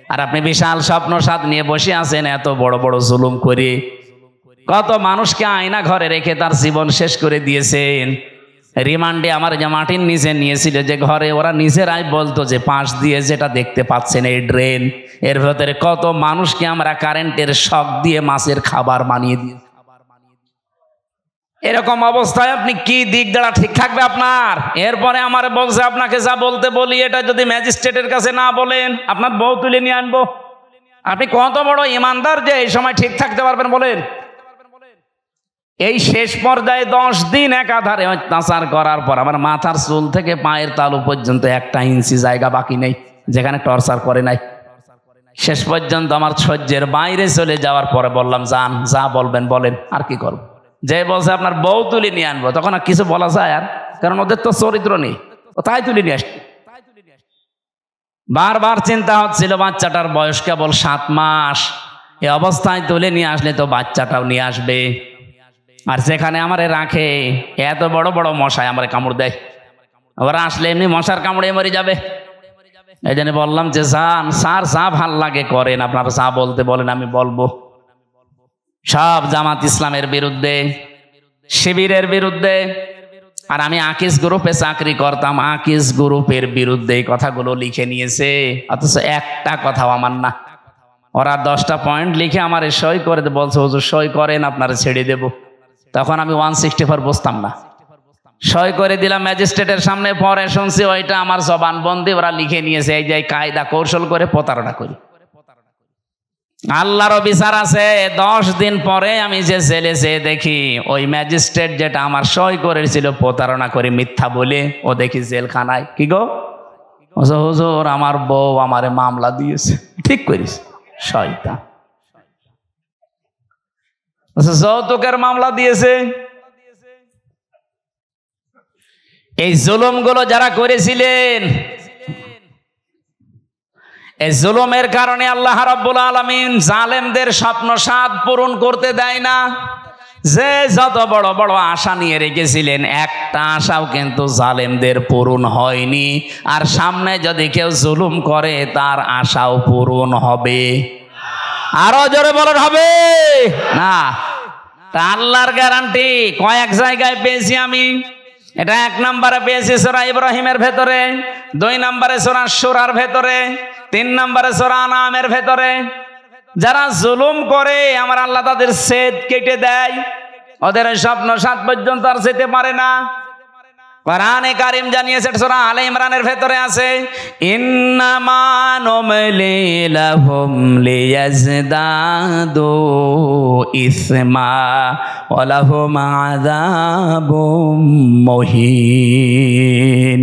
আর আপনি বিশাল স্বপ্ন সাথ নিয়ে বসে আছেন এত বড় বড় জুলুম করে। কত মানুষকে আয়না ঘরে রেখে তার জীবন শেষ করে দিয়েছেন। রিমান্ডে আমার যে মাটির নিচে নিয়েছিল যে ঘরে, ওরা নিজেরাই বলতো যে পাশ দিয়ে যেটা দেখতে পাচ্ছেন এই ড্রেন, এর ভেতরে কত মানুষকে আমরা কারেন্টের শক দিয়ে মাছের খাবার বানিয়ে দিই। এরকম অবস্থায় আপনি কি দিক দ্বারা ঠিক থাকবে আপনার? এরপরে আমার বলছে আপনাকে যা বলতে বলি, এটা যদি ম্যাজিস্ট্রেটের কাছে না বলেন আপনার বউ তুলে নিয়ে আনবো। আপনি কত বড় ইমানদার যে এই সময় ঠিক থাকতে পারবেন বলেন? এই শেষ পর্যায়ে 10 দিন একাধারে অত্যাচার করার পর আমার মাথার চুল থেকে পায়ের তালু পর্যন্ত 1 ইঞ্চি জায়গা বাকি নেই যেখানে টর্চার করে নাই। শেষ পর্যন্ত আমার সহ্যের বাইরে চলে যাওয়ার পরে বললাম, যান, যা বলবেন বলেন, আর কি করব। যে বলছে আপনার বউ তুলে নিয়ে আনবো, তখন আর কিছু বলা যায়? আর কারণ ওদের তো চরিত্র নেই, তাই তুলে নিয়ে আসছে। বারবার চিন্তা হচ্ছিল বাচ্চাটার বয়স কেবল 7 মাস, এ অবস্থায় তুলে নিয়ে আসলে তো বাচ্চাটাও নিয়ে আসবে। আর যেখানে আমারে রাখে এত বড় বড় মশাই আমারে কামড় দেয়, ওরা আসলে এমনি মশার কামড়ে মরে যাবে। এই জন্য বললাম যে যান স্যার, যা ভাল লাগে করেন, আপনারা যা বলতে বলেন আমি বলবো। সব জামাত ইসলামের বিরুদ্ধে, শিবিরের বিরুদ্ধে। আর আমি আকিস গ্রুপে চাকরি করতাম, আকিস গ্রুপের বিরুদ্ধে এই কথাগুলো লিখে নিয়েছে, অথচ একটা কথাও আমার না। ওরা 10টা পয়েন্ট লিখে আমার সই করে বলছে, হুজুর সই করেন, আপনারা ছেড়ে দেব। তখন আমি 164 বসতাম না, সই করে দিলাম ম্যাজিস্ট্রেটের সামনে। পরে শুনছি ওইটা আমার জবানবন্দি ওরা লিখে নিয়েছে, এই যে কায়দা কৌশল করে প্রতারণা করি। আল্লাহরও বিচার আছে। 10 দিন পরে আমি যে জেলে যেয়ে দেখি ওই ম্যাজিস্ট্রেট যেটা আমার সই করেছিল প্রতারণা করে মিথ্যা বলে, ও দেখি জেলখানায়। কি গো হুজুর, আমার বউ আমারে মামলা দিয়েছে। ঠিক করিস, শয়তান। যৌতুকের মামলা দিয়েছে। এই জুলুমগুলো যারা করেছিলেন, এই জুলুমের কারণে আল্লাহ রাব্বুল আলামিন জালেমদের স্বপ্ন সাধ পূরণ করতে দেয় না। যে যত বড় বড় আশা নিয়ে রেখেছিলেন, একটা আশাও কিন্তু জালেমদের পূরণ হয়নি। আর সামনে যদি কেউ জুলুম করে তার আশাও পূরণ হবে। আরো জোরে বলেন, হবে না? তা আল্লাহর গ্যারান্টি কয়েক জায়গায় পেয়েছি আমি। এটা 1 নম্বরে পেয়েছি সূরা ইব্রাহিমের ভেতরে, 2 নম্বরে সূরা শুরার ভেতরে, 3 নম্বরে সূরা আনামের ভেতরে। যারা জুলুম করে আমার আল্লাহ তাদের ছেদ কেটে দেয়, ওদের স্বপ্ন 7 পর্যন্ত আর যেতে পারে না। কোরআনে কারীম জানিয়েছে, সূরা আলে ইমরানের ভেতরে আছে, ইন্নামা নুমলি লাহুম লিয়াজদাদু ইসমা ওয়া লাহুম আযাবুম মুহিন।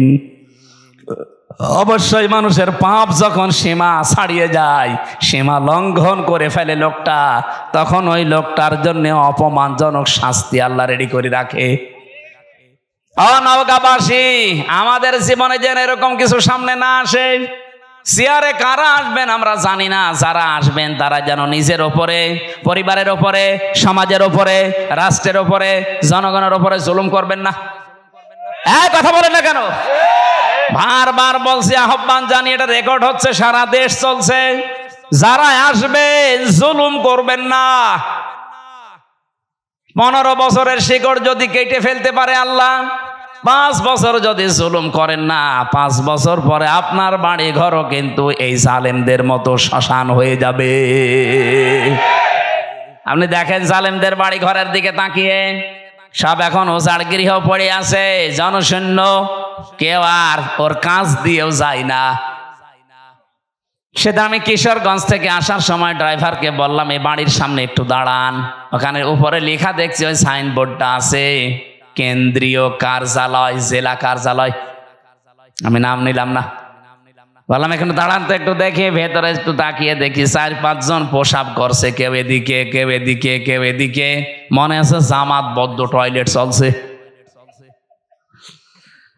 অবশ্যই মানুষের পাপ যখন সীমা ছাড়িয়ে যায়, সীমা লঙ্ঘন করে ফেলে লোকটা, তখন ওই লোকটার জন্য অপমানজনক শাস্তি আল্লাহ রেডি করে রাখে। নওগাঁবাসী, আমাদের জীবনে যেন এরকম কিছু সামনে না আসে। চেয়ারে কারা আসবেন আমরা জানি না, যারা আসবেন তারা যেন নিজের ওপরে, পরিবারের ওপরে, সমাজের ওপরে, রাষ্ট্রের ওপরে, জনগণের ওপরে জুলুম করবেন না। কথা বলেন না কেন? বারবার বলছি, আহ্বান জানি, এটা রেকর্ড হচ্ছে, সারা দেশ চলছে। যারা আসবে জুলুম করবেন না। 15 বছরের শিকড় যদি কেটে ফেলতে পারে আল্লাহ, 5 বছর যদি জুলুম করেন না, 5 বছর পরে আপনার বাড়ি ঘরও কিন্তু এই জালেমদের মতো শ্মশান হয়ে যাবে। আপনি দেখেন জালেমদের বাড়ি ঘরের দিকে তাকিয়ে, সব এখন ওজাড় গৃহ পড়ে আছে, জনশূন্য, কেউ আর ওর কাজ দিয়েও যায় না। সেটা আমি কিশোরগঞ্জ থেকে আসার সময় ড্রাইভারকে বললাম এই বাড়ির সামনে একটু দাঁড়ান, ওখানে উপরে লেখা দেখছি, ওই সাইনবোর্ডটা আছে কেন্দ্রীয় কার্যালয়, জেলা কার্যালয়। আমি নাম নিলাম না, বললাম এখানে দাঁড়ান তো একটু দেখি। ভেতরে একটু তাকিয়ে দেখি 4-5 জন প্রসাব করছে, কেউ এদিকে কেউ এদিকে কেউ এদিকে, মনে আছে জামাত বদ্ধ টয়লেট চলছে।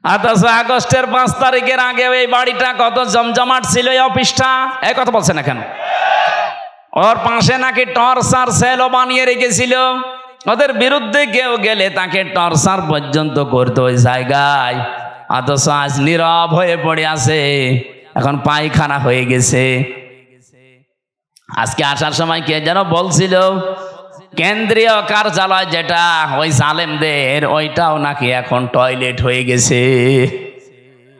অথচ আগস্টের 5 তারিখের আগে এই বাড়িটা কত জমজমাট ছিল, এই অফিসটা। এই কথা বলছে না কেন? ওর পাশে নাকি টর্চার সেলও বানিয়ে রেখেছিল, ওদের বিরুদ্ধে কেউ গেলে তাকে টর্চার পর্যন্ত করতো ওই জায়গায়। অথচ আজ নীরব হয়ে পড়ে আছে, এখন পায়খানা হয়ে গেছে। আজকে আসার সময় কে যেন বলছিল কেন্দ্রীয় কার্যালয় যেটা ওই জালেমদের, ওইটাও নাকি এখন টয়লেট হয়ে গেছে।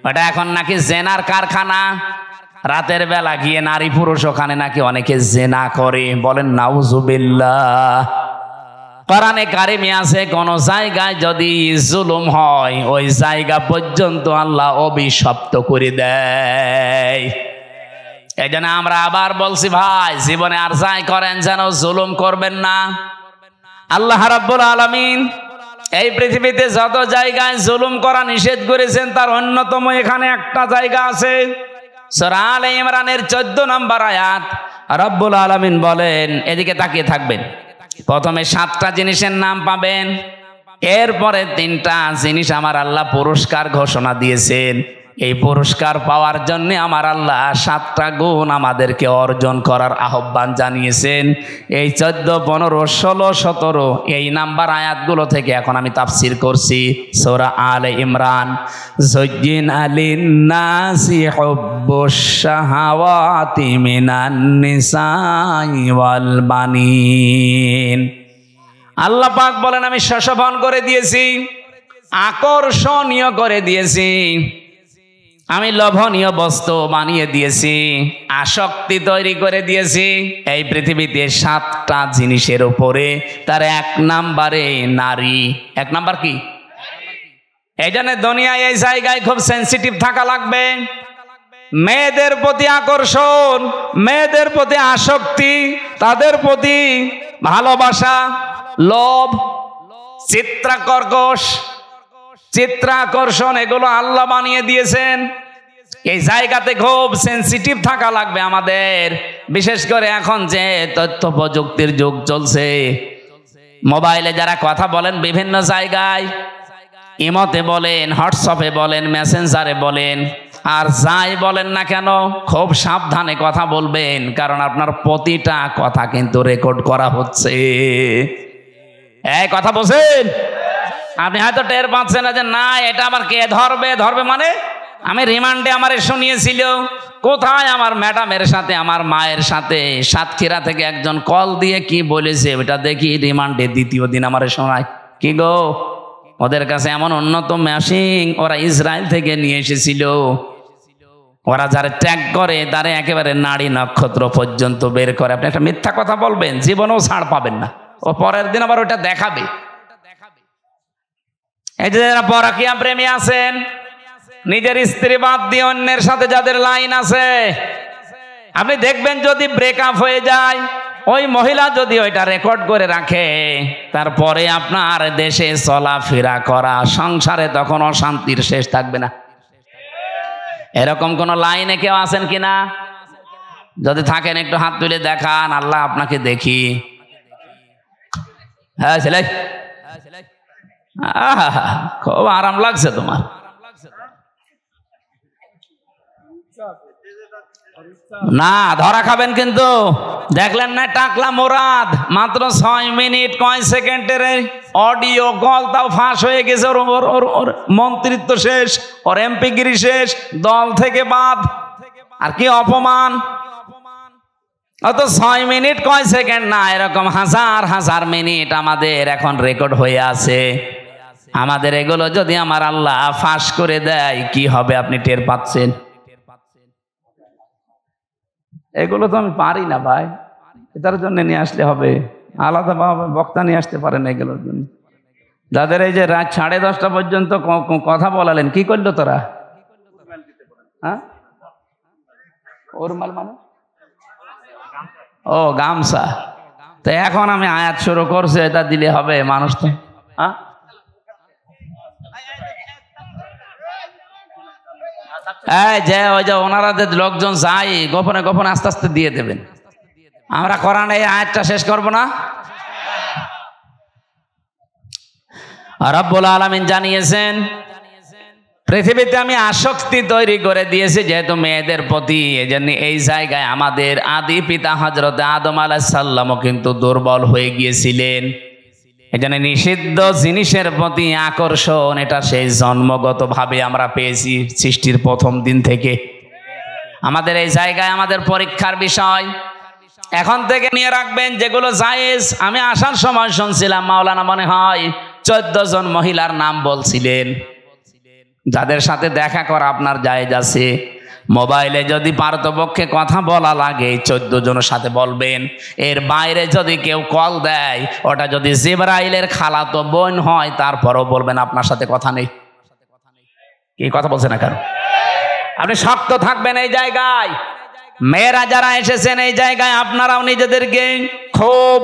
ওটা এখন নাকি জেনার কারখানা। রাতের বেলা গিয়ে নারী পুরুষ ওখানে নাকি অনেকে জেনা করে, বলেন নাউজুবিল্লাহ। কোরআনে কারিমে আছে কোন জায়গায় যদি জুলুম হয় ওই জায়গা পর্যন্ত আল্লাহ অভিশপ্ত করে দেয়। এই জন্য আমরা আবার বলছি ভাই, জীবনে আর যাই করেন যেন জুলুম করবেন না। আল্লাহ রাব্বুল আলামিন এই পৃথিবীতে যত জায়গায় জুলুম করা নিষেধ করেছেন তার অন্যতম এখানে একটা জায়গা আছে। সূরা আলে ইমরানের 14 নম্বর আয়াত রাব্বুল আলামিন বলেন, এদিকে তাকিয়ে থাকবেন, প্রথমে 7টা জিনিসের নাম পাবেন, এরপরে 3টা জিনিস আমার আল্লাহ পুরস্কার ঘোষণা দিয়েছেন। এই পুরস্কার পাওয়ার জন্য আমার আল্লাহ 7টা গুণ আমাদেরকে অর্জন করার আহ্বান জানিয়েছেন। এই 14, 15, 16, 17 এই নাম্বার আয়াতগুলো থেকে এখন আমি তাফসির করছি। সূরা আলে ইমরান, যুজ্জিনা লিন-নাসি হুব্বুশ শাহাওয়াতি মিনান নিসাই ওয়াল বানিন। আল্লাহ পাক বলেন আমি শোভন করে দিয়েছি, আকর্ষণীয় করে দিয়েছি, আমি লোভনীয় বস্তু বানিয়ে দিয়েছি, আসক্তি তৈরি করে দিয়েছি এই পৃথিবীতে 7টা জিনিসের উপরে। তার 1 নম্বরে নারী। 1 নম্বর কি? এই জন্য দুনিয়ায় এই জায়গায় খুব সেন্সিটিভ থাকা লাগবে। মেয়েদের প্রতি আকর্ষণ, মেয়েদের প্রতি আসক্তি, তাদের প্রতি ভালোবাসা, লোভ, চিত্রাকর্ষণ, এগুলো আল্লাহ বানিয়ে দিয়েছেন। এই জায়গাতে খুব সেন্সিটিভ থাকা লাগবে আমাদের। বিশেষ করে এখন যে তথ্য প্রযুক্তির যুগ চলছে, মোবাইলে যারা কথা বলেন বিভিন্ন জায়গায়, ইমোতে বলেন, হোয়াটসঅ্যাপে বলেন, মেসেঞ্জারে বলেন, আর যাই বলেন না কেন খুব সাবধানে কথা বলবেন, কারণ আপনার প্রতিটা কথা কিন্তু রেকর্ড করা হচ্ছে। এই কথা বলছেন, আপনি হয়তো টের পাচ্ছেন না যে না এটা আবার কে ধরবে মানে আমি রিমান্ডে আমারে শুনিয়েছিল। কোথায়? আমার ম্যাডামের সাথে, আমার মায়ের সাথে সাতক্ষীরা থেকে একজন কল দিয়ে কি বলেছে ওটা দেখি রিমান্ডে 2য় দিন আমারে শোনায়। কি গো, ওদের কাছে এমন উন্নত মেশিন ওরা ইসরায়েল থেকে নিয়ে এসেছিল, ওরা যারা ট্যাগ করে তারা একেবারে নাড়ি নক্ষত্র পর্যন্ত বের করে। আপনি একটা মিথ্যা কথা বলবেন, জীবনেও ছাড় পাবেন না। ও পরের দিন আবার ওটা দেখাবে। এই যে যারা পরকীয়া প্রেমী আছেন, নিজের স্ত্রী বাদ দিয়ে অন্যের সাথে যাদের লাইন আছে, আপনি দেখবেন যদি ব্রেকআপ হয়ে যায়, ওই মহিলা যদি ওইটা রেকর্ড করে রাখে, তারপরে আপনার দেশে চলাফেরা করা, সংসারে তখন অশান্তির শেষ থাকবে না। এরকম কোন লাইনে কেউ আছেন কিনা? যদি থাকেন একটু হাত তুলে দেখান, আল্লাহ আপনাকে দেখি। হ্যাঁ ছেলে, খুব আরাম লাগছে তোমার। না ধরা খাবেন কিন্তু। দেখলেন না টাকলা মোরাদ মাত্র 6 মিনিট কয় সেকেন্ডের অডিও কল, তাও ফাঁস হয়ে গেছে। ওর মন্ত্রিত্ব শেষ, ওর এমপিগিরি শেষ, দল থেকে বাদ। আর কি অপমান! অত 6 মিনিট কয় সেকেন্ড না, এরকম হাজার হাজার মিনিট আমাদের এখন রেকর্ড হয়ে আছে। আমাদের এগুলো যদি আমার আল্লাহ ফাঁস করে দেয় কি হবে আপনি টের পাচ্ছেন? এগুলো তো আমি পারি না ভাই, এটার জন্য নিয়ে আসলে হবে। আলাদাভাবে বক্তা নিয়ে আসতে পারেন এগুলোর জন্য। যাদের এই যে রাত 10:30 পর্যন্ত কথা বলালেন, কি করলো তোরা? হ্যাঁ, ওরমাল মানে ও গামছা। তো এখন আমি আয়াত শুরু করছি, এটা দিলে হবে মানুষ তো? হ্যাঁ, যে ওই যে ওনারাদের লোকজন যাই গোপনে গোপনে আস্তে আস্তে দিয়ে দেবেন। আমরা কোরআন এই আয়াতটা শেষ করব না? রব্বুল আলামিন জানিয়েছেন, পৃথিবীতে আমি আসক্তি তৈরি করে দিয়েছি যেহেতু মেয়েদের প্রতি, এজন্য এই জায়গায় আমাদের আদি পিতা হযরত আদম আলাইহিস সালামও কিন্তু দুর্বল হয়ে গিয়েছিলেন। এজন্য নিষিদ্ধ জিনিসের প্রতি আকর্ষণ, এটা সেই জন্মগতভাবে আমরা পেয়েছি সৃষ্টির প্রথম দিন থেকে। আমাদের এই জায়গায় আমাদের পরীক্ষার বিষয় এখন থেকে নিয়ে রাখবেন যেগুলো জায়েজ। আমি আসার সময় শুনছিলাম মাওলানা মনে হয় 14 জন মহিলার নাম বলছিলেন যাদের সাথে দেখা করা আপনার জায়েজ আছে। মোবাইলে যদি পারতপক্ষে কথা বলা লাগে 14 জনের সাথে বলবেন। এর বাইরে যদি কেউ কল দেয়, ওটা যদি জিবরাইলের খালাতো বোন হয়, তারপরও বলবেন আপনার সাথে কথা নেই। কি কথা বলছেন না কেন? আপনি শক্ত থাকবেন এই জায়গায়। মেয়েরা যারা এসেছেন এই জায়গায় আপনারাও নিজেদেরকে খুব,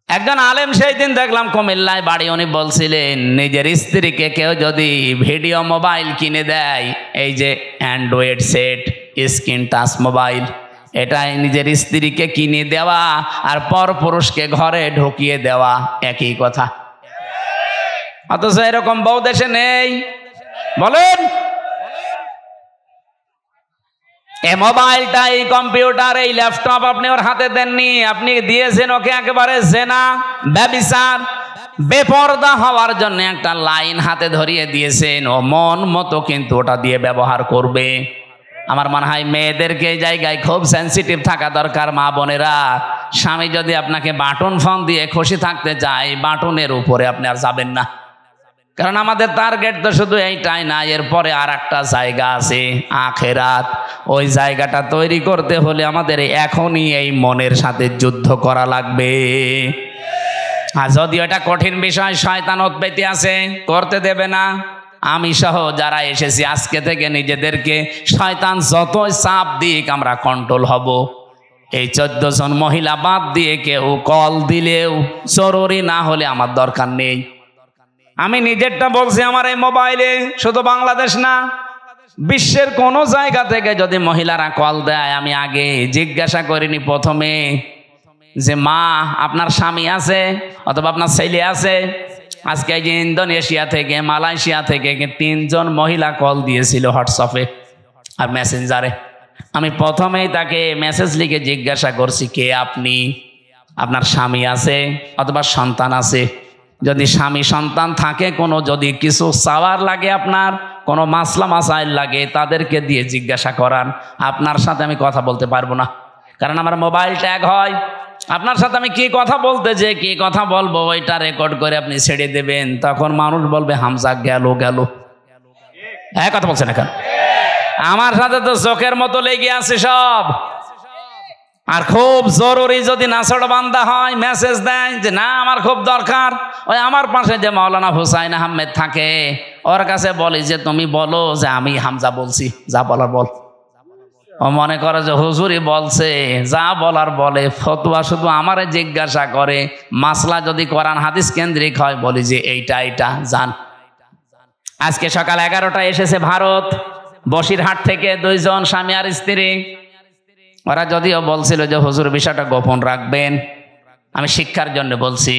একজন আলেম সেই দিন দেখলাম কুমিল্লায় বাড়ি, উনি বলছিলেন নিজের স্ত্রীকে কেউ যদি ভিডিও মোবাইল কিনে দেয়, এই যে Android set, screen touch mobile, এটাই নিজের স্ত্রীকে কিনে দেওয়া আর পর পুরুষকে ঘরে ঢুকিয়ে দেওয়া একই কথা। অথচ এরকম বউ দেশে নেই। বলেন, এই মোবাইলটা, এই কম্পিউটার, এই ল্যাপটপ আপনি ওর হাতে দেননি, আপনি দিয়েছেন ওকে একেবারে জেনা, ব্যভিচার, বেপরদা হওয়ার জন্য একটা লাইন হাতে ধরিয়ে দিয়েছেন। ও মন মতো কিন্তু ওটা দিয়ে ব্যবহার করবে। আমার মনে হয় মেয়েদেরকে এই জায়গায় খুব সেন্সিটিভ থাকা দরকার। মা বোনেরা, স্বামী যদি আপনাকে বাটন ফোন দিয়ে খুশি থাকতে চায়, বাটনের উপরে আপনি আর যাবেন না। কারণ আমাদের টার্গেট তো শুধু এইটাই না, এরপরে আর একটা জায়গা আছে আখেরাত। ওই জায়গাটা তৈরি করতে হলে আমাদের এখনই এই মনের সাথে যুদ্ধ করা লাগবে। আর যদিও এটা কঠিন বিষয়, শয়তান উৎপত্তি আছে, করতে দেবে না। আমি সহ যারা এসেছি আজকে থেকে নিজেদেরকে শয়তান যতই চাপ দিক আমরা কন্ট্রোল হব। এই 14 জন মহিলা বাদ দিয়ে কেউ কল দিলেও জরুরি না হলে আমার দরকার নেই। আমি নিজেরটা বলছি, আমার এই মোবাইলে শুধু বাংলাদেশ না, বিশ্বের কোন জায়গা থেকে যদি মহিলারা কল দেয়, আমি আগে জিজ্ঞাসা করিনি প্রথমে যে মা আপনার স্বামী আছে অথবা আপনার ছেলে আছে। আজকে এই যে ইন্দোনেশিয়া থেকে, মালয়েশিয়া থেকে 3 জন মহিলা কল দিয়েছিল হোয়াটসঅ্যাপে আর মেসেঞ্জারে। আমি প্রথমেই তাকে মেসেজ লিখে জিজ্ঞাসা করছি, কে আপনি, আপনার স্বামী আছে অথবা সন্তান আছে? যদি স্বামী সন্তান থাকে, কোনো যদি কিছু চাওয়ার লাগে, আপনার কোনো মাসলা মাসাইল লাগে, তাদেরকে দিয়ে জিজ্ঞাসা করান। আপনার সাথে আমি কথা বলতে পারবো না, কারণ আমার মোবাইল ট্যাগ হয়। আপনার সাথে আমি কি কথা বলতে যে কি কথা বলবো ওইটা রেকর্ড করে আপনি ছেড়ে দেবেন, তখন মানুষ বলবে হামজা গেল গেল। হ্যাঁ, কথা বলছেন এখন? আমার সাথে তো চোখের মতো লেগে আছে সব। আর খুব জরুরি যদি নাছড় বান্দা হয়, মেসেজ দেয় যে না আমার খুব দরকার, ওই আমার পাশে যে মাওলানা হুসাইন আহমেদ থাকে ওর কাছে বলি যে তুমি বলো যে আমি হামজা বলছি, যা বলার বল। ও মনে করে যে হুজুরি বলছে, যা বলার বলে। ফতোয়া শুধু আমারে জিজ্ঞাসা করে, মাসলা যদি কোরআন হাদিস কেন্দ্রিক হয় বলি যে এইটা এইটা জান। আজকে সকাল 11টায় এসেছে ভারত, বসিরহাট থেকে 2 জন স্বামী আর স্ত্রী। ওরা যদিও বলছিল যে হুজুর বিষয়টা গোপন রাখবেন, আমি শিক্ষার জন্য বলছি।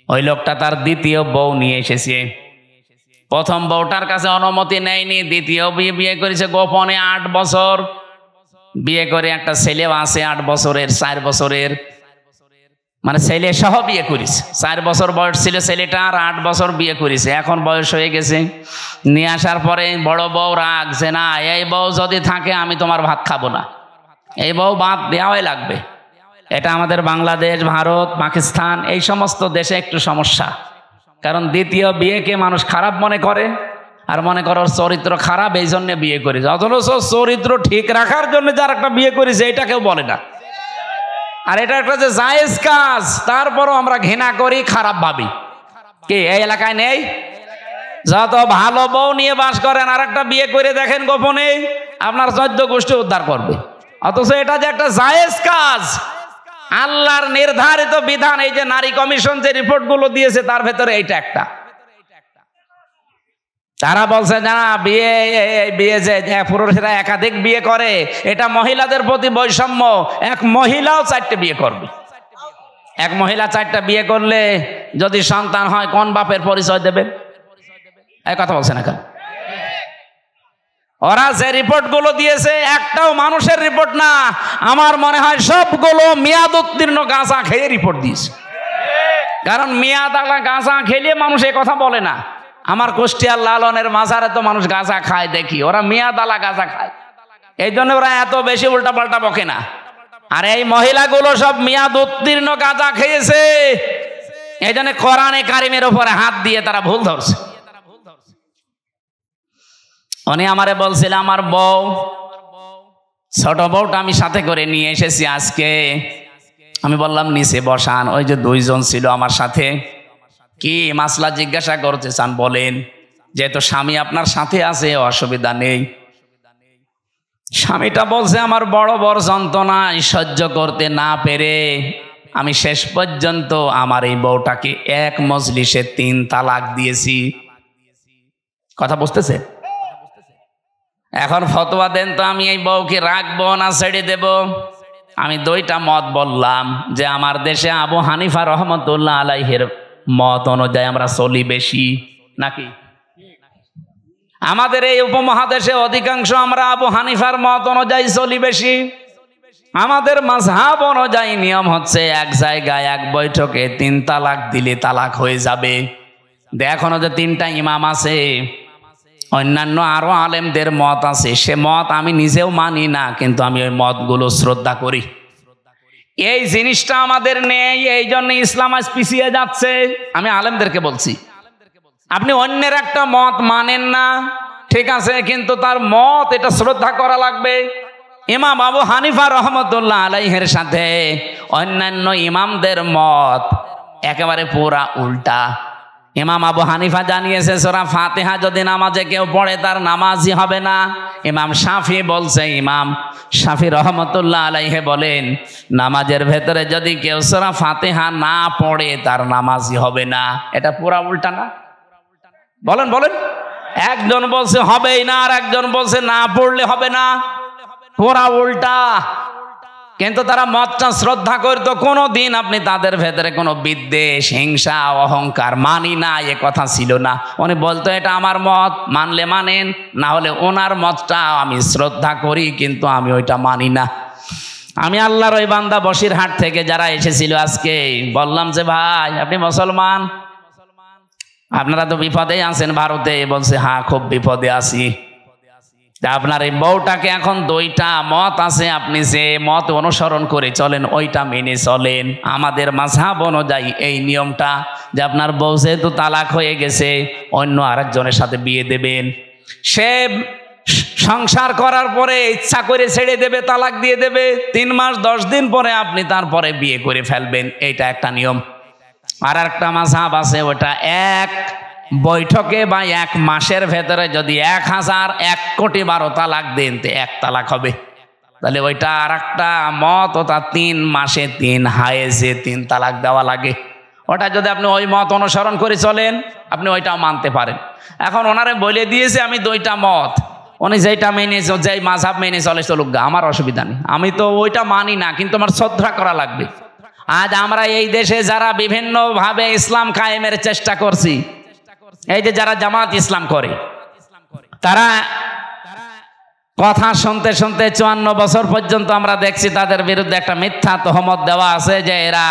ওই লোকটা তার দ্বিতীয় বউ নিয়ে এসেছে। প্রথম বউটার কাছে অনুমতি নেয়নি, দ্বিতীয় বিয়ে করেছে গোপনে। 8 বছর বিয়ে করে একটা ছেলেও আছে 8 বছরের, 4 বছরের, মানে ছেলে সহ বিয়ে করেছে। 4 বছর বয়স ছিল ছেলেটা, আর 8 বছর বিয়ে করেছে। এখন বয়স হয়ে গেছে। নিয়ে আসার পরে বড় বউ রাখছে, না এই বউ যদি থাকে আমি তোমার ভাত খাবো না, এই বউ বাদ দেওয়াই লাগবে। এটা আমাদের বাংলাদেশ, ভারত, পাকিস্তান এই সমস্ত দেশে একটু সমস্যা। কারণ দ্বিতীয় বিয়েকে মানুষ খারাপ মনে করে, আর মনে করো চরিত্র খারাপ, এই জন্য বিয়ে করেছে। অথচ চরিত্র ঠিক রাখার জন্য যার একটা বিয়ে করেছে এটা কেউ বলে না। আর এটা একটা যে জায়েজ কাজ, তারপরও আমরা ঘৃণা করি, খারাপ ভাবি। কি এই এলাকায় নেই? যত ভালো বউ নিয়ে বাস করেন, আর একটা বিয়ে করে দেখেন গোপনে, আপনার 14 গোষ্ঠী উদ্ধার করবে। অথচ এটা যে একটা জায়েজ কাজ, আল্লাহর নির্ধারিত বিধান। এই যে নারী কমিশন যে রিপোর্টগুলো দিয়েছে, তার ভেতরে এইটা একটা। তারা বলছে না, বিয়ে যে পুরুষেরা একাধিক বিয়ে করে, এটা মহিলাদের প্রতি বৈষম্য। এক মহিলাও 4টে বিয়ে করবে। এক মহিলা 4টা বিয়ে করলে যদি সন্তান হয়, কোন বাপের পরিচয় দেবে? এই কথা বলছে না কেন? ওরা যে রিপোর্ট গুলো দিয়েছে, একটাও মানুষের রিপোর্ট না। আমার মনে হয় সবগুলো মেয়াদ উত্তীর্ণ গাঁজা খেয়ে রিপোর্ট দিয়েছে। কারণ মেয়াদ আলা গাঁজা খেলে মানুষ এ কথা বলে না। আমার কুষ্টিয়ার লালনের মাজারে তো মানুষ গাঁজা খায় দেখি, ওরা মেয়াদ আলা গাঁজা খায়। এই জন্য ওরা এত বেশি উল্টা পাল্টা বকে না। আর এই মহিলাগুলো সব মেয়াদ উত্তীর্ণ গাঁজা খেয়েছে। এই জন্য কোরআনে কারিমের উপরে হাত দিয়ে তারা ভুল ধরছে। উনি আমারে বলছিল, আমার বউ, ছোট বউটা আমি সাথে করে নিয়ে এসেছি আজকে। আমি বললাম নিচে বসান। ওই যে 2 জন ছিল আমার সাথে। কি মাসলা জিজ্ঞাসা করতে চান বলেন? যেহেতু স্বামী আপনার সাথে আছে, অসুবিধা নেই। স্বামীটা বলছে, আমার বড় বড় যন্ত্রণা সহ্য করতে না পেরে আমি শেষ পর্যন্ত আমার এই বউটাকে এক মজলিসে 3 তালাক দিয়েছি। কথা বুঝতেছে? এখন ফতোয়া দেন তো, আমি এই বউকে রাখবো না ছেড়ে দেব? আমি 2টা মত বললাম যে আমার দেশে আবু হানিফা রহমতুল্লাহ আলাইহির মত অনুযায়ী আমরা চলি বেশি, নাকি আমাদের এই উপমহাদেশে অধিকাংশ আমরা আবু হানিফার মত অনুযায়ী চলি বেশি। আমাদের মাযহাব অনুযায়ী নিয়ম হচ্ছে, এক জায়গায় এক বৈঠকে 3 তালাক দিলে তালাক হয়ে যাবে। এখনো যে 3টা ইমাম আছে, অন্যান্য আরো আলেমদের মত আছে, সে মত আমি নিজেও মানি না, কিন্তু আমি ওই মতগুলো শ্রদ্ধা করি। এই জিনিসটা আমাদের নেই, এই জন্য ইসলাম আজ পিছিয়ে যাচ্ছে। আমি আলেমদেরকে বলছি, আপনি অন্যের একটা মত মানেন না, ঠিক আছে, কিন্তু তার মত এটা শ্রদ্ধা করা লাগবে। ইমাম আবু হানিফা রহমতুল্লাহ আলাইহির সাথে অন্যান্য ইমামদের মত একেবারে পুরা উল্টা। ইমাম আবু হানিফা জানিয়েছে, সূরা ফাতিহা যদি নামাজে কেউ পড়ে তার নামাজই হবে না। ইমাম শাফি বলছে, ইমাম শাফি রহমতুল্লাহ আলাইহি বলেন, নামাজের ভেতরে যদি কেউ সূরা ফাতিহা না পড়ে তার নামাজই হবে না। এটা পুরা উল্টা না? বলেন বলেন। একজন বলছে হবেই না, আর একজন বলছে না পড়লে হবে না। পুরা উল্টা। কিন্তু তারা মতটা শ্রদ্ধা করতো। কোনো দিন আপনি তাদের ভেতরে কোনো বিদ্বেষ, হিংসা, অহংকার, মানি না এ কথা ছিল না। উনি বলতো, এটা আমার মত, মানলে মানেন, না হলে ওনার মতটা আমি শ্রদ্ধা করি, কিন্তু আমি ওইটা মানি না। আমি আল্লাহর ওই বান্দা বসিরহাট থেকে যারা এসেছিল আজকে, বললাম যে ভাই আপনি মুসলমান, আপনারা তো বিপদে আছেন ভারতে। বলছে হ্যাঁ, খুব বিপদে আছি। আপনার এই বউটাকে এখন 2টা মত আছে, আপনি যে মত অনুসরণ করে চলেন ওইটা মেনে চলেন। আমাদের মাযহাব অনুযায়ী এই নিয়মটা যে আপনার বউ যেহেতু তালাক হয়ে গেছে, অন্য আরেকজনের সাথে বিয়ে দেবেন। সে সংসার করার পরে ইচ্ছা করে ছেড়ে দেবে, তালাক দিয়ে দেবে। 3 মাস 10 দিন পরে আপনি তারপরে বিয়ে করে ফেলবেন, এইটা একটা নিয়ম। আর একটা মাযহাব আছে, ওটা এক বৈঠকে বা 1 মাসের ভেতরে যদি 1001 কোটি 12 তালাক দেন, 1 তালাক হবে। তাহলে ওইটা আর একটা মত, ওটা 3 মাসে 3 হায়েজে 3 তালাক দেওয়া লাগে। ওটা যদি আপনি ওই মত অনুসরণ করে চলেন, আপনি ওইটাও মানতে পারেন। এখন ওনারে বলে দিয়েছে আমি 2টা মত, উনি যেটা মেনে, যেই মাযহাব মেনে চলে চলুক গা, আমার অসুবিধা নেই। আমি তো ওইটা মানি না, কিন্তু আমার শ্রদ্ধা করা লাগবে। আজ আমরা এই দেশে যারা বিভিন্নভাবে ইসলাম কায়েমের চেষ্টা করছি, এই যে যারা জামাত ইসলাম করে, তারা কথা শুনতে শুনতে 54 বছর পর্যন্ত আমরা দেখছি তাদের বিরুদ্ধে একটা মিথ্যা তহমত দেওয়া আছে যে এরা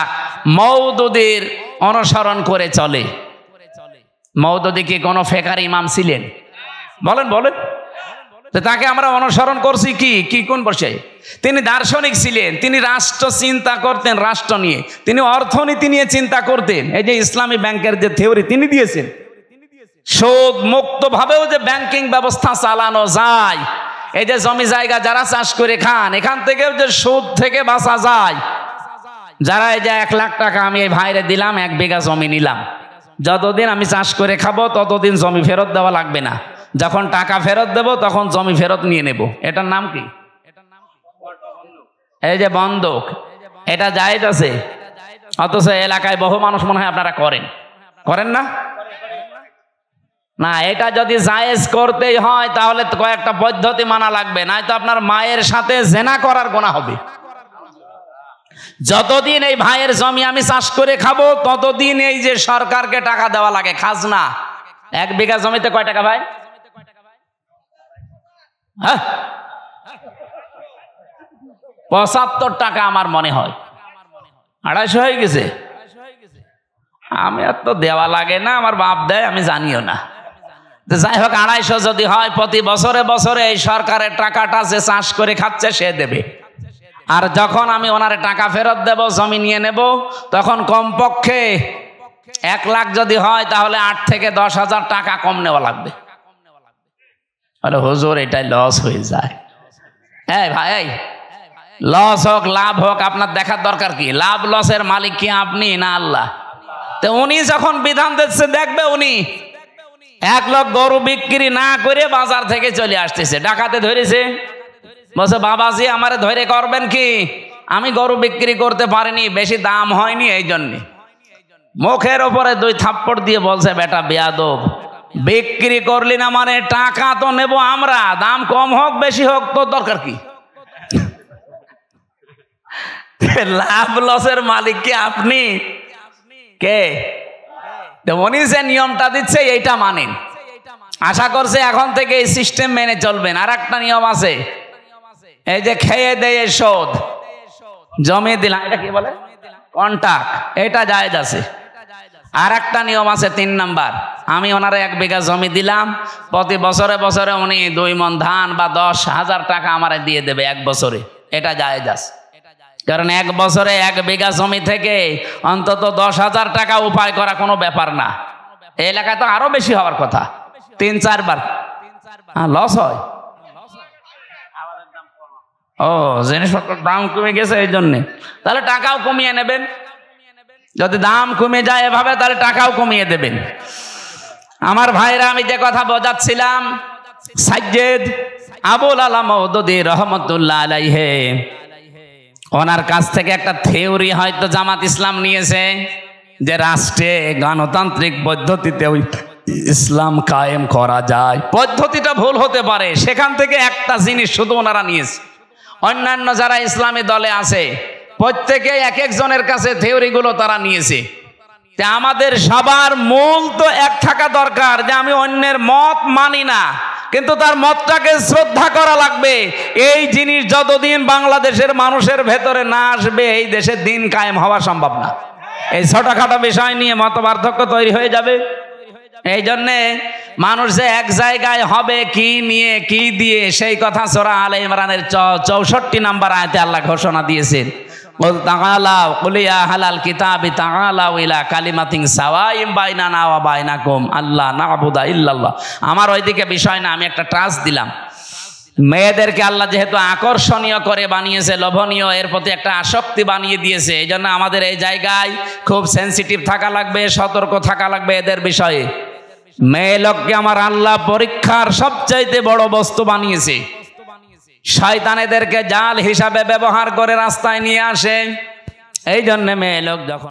মওদুদীর অনুসরণ করে চলে। মওদুদী কি কোনো ফেকার ইমাম ছিলেন? বলেন বলেন। তাকে আমরা অনুসরণ করছি কি কোন বর্ষে? তিনি দার্শনিক ছিলেন, তিনি রাষ্ট্র চিন্তা করতেন, রাষ্ট্র নিয়ে, তিনি অর্থনীতি নিয়ে চিন্তা করতেন। এই যে ইসলামী ব্যাংকের যে থিওরি তিনি দিয়েছেন, সুদ মুক্ত ভাবেও যে ব্যাংকিং ব্যবস্থা চালানো যায়, এই যে জমি জায়গা যারা চাষ করে খান, এখান থেকেও যে সুদ থেকে বাঁচা যায়, যারা এই যে 1 লাখ টাকা আমি এই ভাইরে দিলাম, 1 বিঘা জমি নিলাম, যতদিন আমি চাষ করে খাবো ততদিন জমি ফেরত দেওয়া লাগবে না, যখন টাকা ফেরত দেব তখন জমি ফেরত নিয়ে নেব। এটার নাম কি? এই যে বন্ধক, এটা জায়েজ আছে। অথচ এলাকায় বহু মানুষ মনে হয় আপনারা করেন না? না, এটা যদি জায়েজ করতেই হয় তাহলে কয়েকটা পদ্ধতি মানা লাগবে, নয়তো আপনার মায়ের সাথে জেনা করার গুনাহ হবে। যতদিন এই ভাইয়ের জমি আমি চাষ করে খাবো ততদিন এই যে সরকারকে টাকা দেওয়া লাগে, খাজনা। 1 বিঘা জমিতে কয় টাকা ভাই? হ্যাঁ, 75 টাকা আমার মনে হয়, 250 হয়ে গেছে। আমি আর তো দেওয়া লাগে না, আমার বাপ দেয়, আমি জানিও না। যাই হোক, 250 যদি হয়, প্রতি বছরে বছরে এই সরকারের টাকাটা যে চাষ করে খাচ্ছে সে দেবে। আর যখন আমি ওনারে টাকা ফেরত দেব, জমি নিয়ে নেব, তখন কমপক্ষে 1 লাখ যদি হয় তাহলে 8 থেকে 10,000 টাকা কম নেওয়া লাগবে। আরে হুজুর, এটাই লস হয়ে যায়। এই ভাই, লস হোক লাভ হোক আপনার দেখার দরকার কি? লাভ লসের মালিক কি আপনি না আল্লাহ? তো উনি যখন বিধান দিচ্ছে, দেখবে উনি 1 লাখ গরু বিক্রি না করে বাজার থেকে চলে আসতেছে, ডাকাতে ধরেছে, বলছে বাবাজি আমারে ধরে করবেন কি? আমি গরু বিক্রি করতে পারিনি, বেশি দাম হয়নি, এই জন্যে। মুখের ওপরে 2 থাপ্পড় দিয়ে বলছে, বেটা বেয়াদব, বিক্রি করলি না মানে টাকা তো নেব আমরা, দাম কম হোক বেশি হোক তোর দরকার কি? লাভ লসের মালিক কি আপনি? কে? উনি যে নিয়মটা দিচ্ছে এইটা মানেন। আশা করছে এখন থেকে এই সিস্টেম মেনে চলবেন। আর একটা নিয়ম আছে, এই যে খেয়ে দেয়ে শোধ, জমি দিলাম, এটা কি বলে? কন্টাক্ট, এটা জায়েজ আছে। আর একটা নিয়ম আছে 3 নাম্বার, আমি ওনারে 1 বিঘা জমি দিলাম, প্রতি বছরে বছরে উনি 2 মণ ধান বা 10,000 টাকা আমারে দিয়ে দেবে 1 বছরে, এটা জায়েজ আছে। কারণ 1 বছরে 1 বিঘা জমি থেকে অন্তত 10,000 টাকা উপায় করা কোনো ব্যাপার না। এই এলাকায় তো আরো বেশি হওয়ার কথা, 3-4 বার। লস হয়। ও, জিনিসপত্রের দাম কমে গেছে এই জন্যে, তাহলে টাকাও কমিয়ে নেবেন। যদি দাম কমে যায় এভাবে, তাহলে টাকাও কমিয়ে দেবেন। আমার ভাইরা, আমি যে কথা বোঝাচ্ছিলাম, সাইয়্যিদ আবুল আলা মওদুদী রহমাতুল্লাহ আলাইহি, ওনার কাছ থেকে একটা থিওরি হয়তো জামাত ইসলাম নিয়েছে, যে রাষ্ট্রে গণতান্ত্রিক পদ্ধতিতে ইসলাম কায়েম করা যায়। পদ্ধতিটা ভুল হতে পারে, সেখান থেকে একটা জিনিস শুধু ওনারা নিয়েছে। অন্যান্য যারা ইসলামী দলে আছে প্রত্যেকে এক একজনের কাছে থিওরিগুলো তারা নিয়েছে। আমাদের সবার মূল তো এক থাকা দরকার, যে আমি অন্যের মত মানি না, কিন্তু তার মতটাকে শ্রদ্ধা করা লাগবে। এই জিনিস যতদিন বাংলাদেশের মানুষের ভেতরে না আসবে, এই দেশে দিন কায়েম হওয়া সম্ভব না। এই ছোটখাটো বিষয় নিয়ে মতপার্থক্য তৈরি হয়ে যাবে। এই জন্যে মানুষ যে এক জায়গায় হবে কি নিয়ে কি দিয়ে, সেই কথা সূরা আলে ইমরানের 64 নম্বর আয়াতে আল্লাহ ঘোষণা দিয়েছেন, কুল তাআলাউ কুল ইয়া আহলাল কিতাবি তাআলাউ ইলা কালিমাতিন সাওয়াইম বাইনানা ওয়া বাইনাকুম আল্লা না'বুদা ইল্লাল্লাহ। আমার ওইদিকে বিষয় না, আমি একটা ট্রাস্ট দিলাম। মেয়েদেরকে আল্লাহ যেহেতু আকর্ষণীয় করে বানিয়েছে, লোভনীয়, এর প্রতি একটা আসক্তি বানিয়ে দিয়েছে, এই জন্য আমাদের এই জায়গায় খুব সেন্সিটিভ থাকা লাগবে, সতর্ক থাকা লাগবে এদের বিষয়ে। মেয়ে লোককে আমার আল্লাহ পরীক্ষার সবচাইতে বড় বস্তু বানিয়েছে। শয়তান এদেরকে জাল হিসাবে ব্যবহার করে রাস্তায় নিয়ে আসে। এই জন্য মেয়ে লোক যখন